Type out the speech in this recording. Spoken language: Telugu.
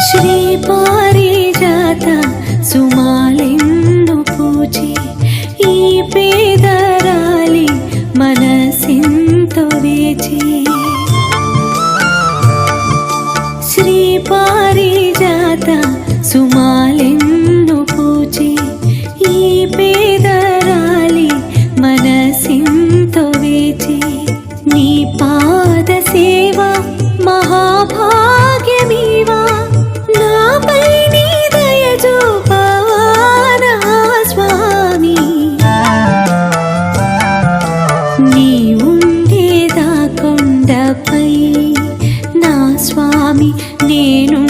శ్రీ పారిజాత సుమాలెన్ను పూచి ఈ పేదరాలి మనసెంతో వేచి శ్రీ పారిజాత సుమాలెన్ను పూచి ఈ పేదరాలి మనసెంతో వేచి నీ పాద సేవ మహాభాగ్యమీవా నాపై నీ దయ చూపానా స్వామి నీ ఉండేదా కొండపై నా స్వామి నేను